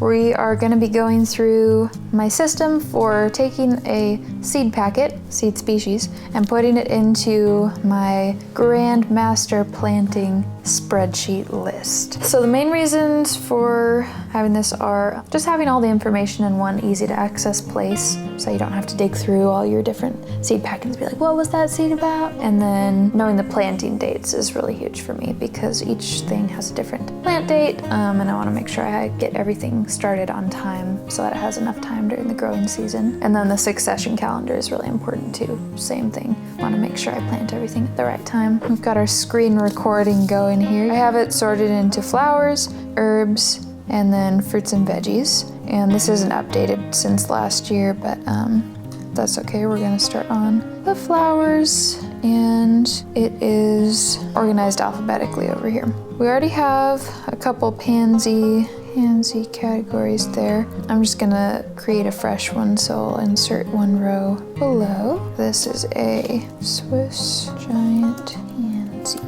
We are going to be going through my system for taking a seed packet, seed species, and putting it into my grand master planting spreadsheet list. So the main reasons for having this are just having all the information in one easy to access place, so you don't have to dig through all your different seed packets and be like, what was that seed about? And then knowing the planting dates is really huge for me because each thing has a different plant date, and I want to make sure I get everything started on time so that it has enough time during the growing season. And then the succession calendar is really important too. Same thing. I want to make sure I plant everything at the right time. We've got our screen recording going here. I have it sorted into flowers, herbs, and then fruits and veggies. And this isn't updated since last year, but that's okay. We're going to start on the flowers, and it is organized alphabetically over here. We already have a couple pansy categories there. I'm just gonna create a fresh one, so I'll insert one row below. This is a Swiss giant pansy.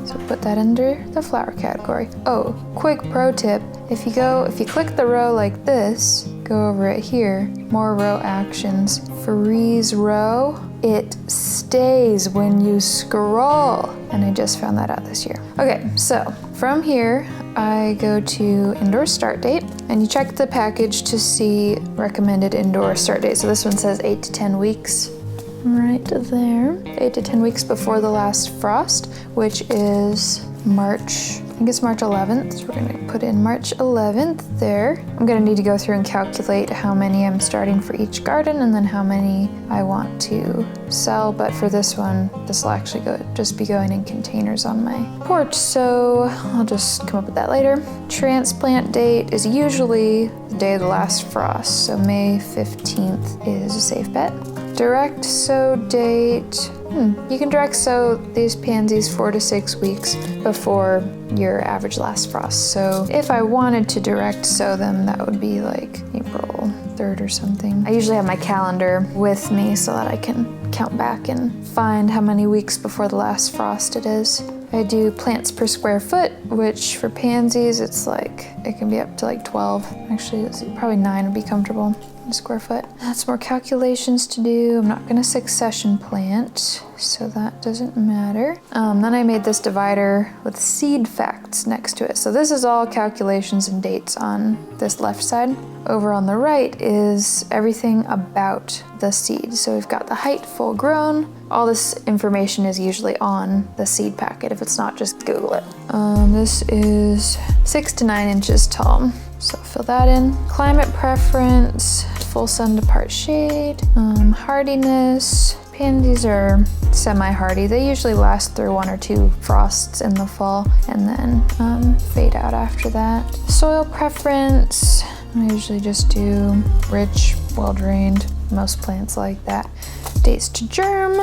So put that under the flower category. Oh, quick pro tip. If you click the row like this, go over it here, more row actions, freeze row, it stays when you scroll. And I just found that out this year. Okay, so from here, I go to indoor start date, and you check the package to see recommended indoor start date. So this one says 8 to 10 weeks. Right there. 8 to 10 weeks before the last frost, which is March, I think it's March 11th. So we're gonna put in March 11th there. I'm gonna need to go through and calculate how many I'm starting for each garden and then how many I want to sell. But for this one, this will actually just be going in containers on my porch. So I'll just come up with that later. Transplant date is usually the day of the last frost. So May 15th is a safe bet. Direct sow date. You can direct sow these pansies 4 to 6 weeks before your average last frost. So if I wanted to direct sow them, that would be like April 3rd or something. I usually have my calendar with me so that I can count back and find how many weeks before the last frost it is. I do plants per square foot, which for pansies, it can be up to like 12. Actually, probably 9 would be comfortable in a square foot. That's more calculations to do. I'm not gonna succession plant, so that doesn't matter. Then I made this divider with seed facts next to it. So this is all calculations and dates on this left side. Over on the right is everything about the seed. So we've got the height, full grown. All this information is usually on the seed packet. If it's not, just Google it. This is 6 to 9 inches tall. So fill that in. Climate preference, full sun to part shade. Hardiness. Pansies are semi-hardy. They usually last through 1 or 2 frosts in the fall and then fade out after that. Soil preference, I usually just do rich, well-drained. Most plants like that. Days to germ.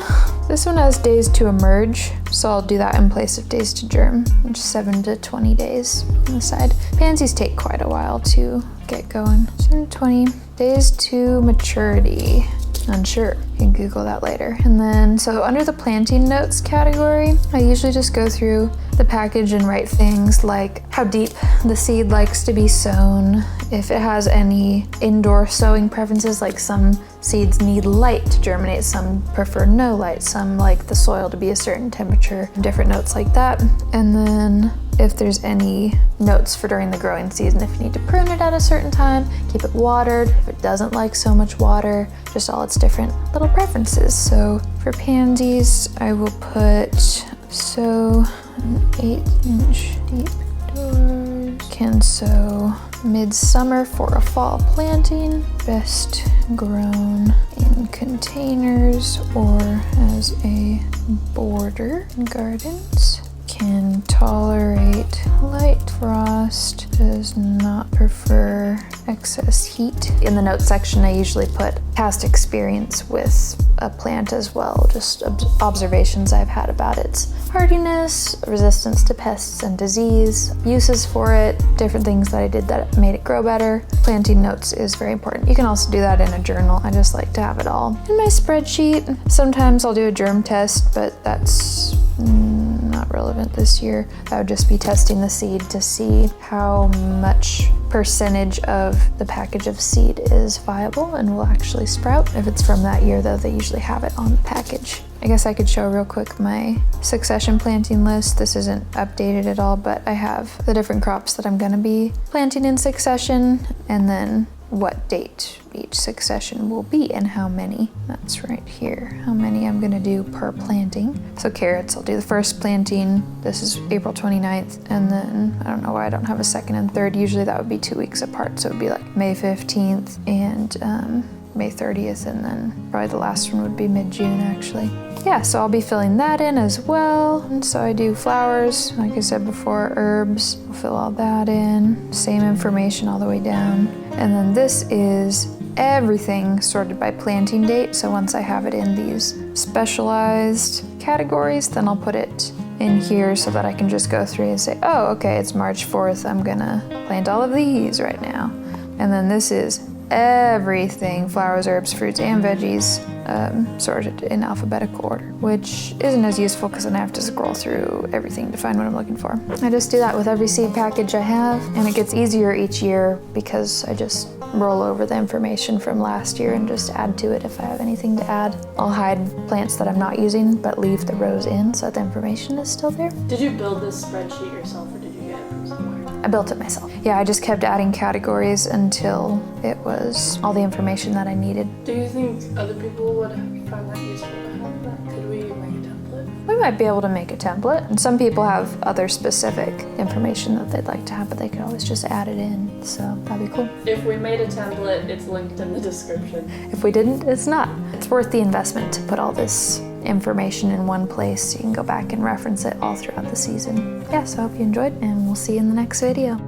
This one has days to emerge, so I'll do that in place of days to germ, which is 7 to 20 days on the side. Pansies take quite a while to get going. 7 to 20 days to maturity. Unsure. You can Google that later. And then, so under the planting notes category, I usually just go through the package and write things like how deep the seed likes to be sown, if it has any indoor sowing preferences, like some seeds need light to germinate, some prefer no light, some like the soil to be a certain temperature, different notes like that. And then if there's any notes for during the growing season, if you need to prune it at a certain time, keep it watered, if it doesn't like so much water, just all its different little preferences. So for pansies, I will put an 8-inch deep doors. Can sow midsummer for a fall planting. Best grown in containers or as a border in gardens. Can tolerate light frost, does not prefer excess heat. In the notes section, I usually put past experience with a plant as well, just observations I've had about its hardiness, resistance to pests and disease, uses for it, different things that I did that made it grow better. Planting notes is very important. You can also do that in a journal. I just like to have it all in my spreadsheet. Sometimes I'll do a germ test, but that's not relevant this year. That would just be testing the seed to see how much percentage of the package of seed is viable and will actually sprout. If it's from that year though, they usually have it on the package. I guess I could show real quick my succession planting list. This isn't updated at all, but I have the different crops that I'm gonna be planting in succession and then what date each succession will be and how many. That's right here, how many I'm gonna do per planting. So carrots, I'll do the first planting. This is April 29th, and then I don't know why I don't have a second and third. Usually that would be 2 weeks apart, so it'd be like May 15th and May 30th, and then probably the last one would be mid-June actually. Yeah, so I'll be filling that in as well. And so I do flowers, like I said before, herbs, I'll fill all that in. Same information all the way down. And then this is everything sorted by planting date. So once I have it in these specialized categories, then I'll put it in here so that I can just go through and say, oh, okay, it's March 4th. I'm gonna plant all of these right now. And then this is everything, flowers, herbs, fruits, and veggies, sorted in alphabetical order, which isn't as useful because then I have to scroll through everything to find what I'm looking for. I just do that with every seed package I have, and it gets easier each year because I just roll over the information from last year and just add to it if I have anything to add. I'll hide plants that I'm not using, but leave the rows in so that the information is still there. Did you build this spreadsheet yourself, or did you get it from somewhere? I built it myself. Yeah, I just kept adding categories until it was all the information that I needed. Do you think other people would find that useful to have that? Could we make a template? We might be able to make a template. And some people have other specific information that they'd like to have, but they could always just add it in. So that'd be cool. If we made a template, it's linked in the description. If we didn't, it's not. It's worth the investment to put all this information in one place so you can go back and reference it all throughout the season. Yeah, so I hope you enjoyed, and we'll see you in the next video.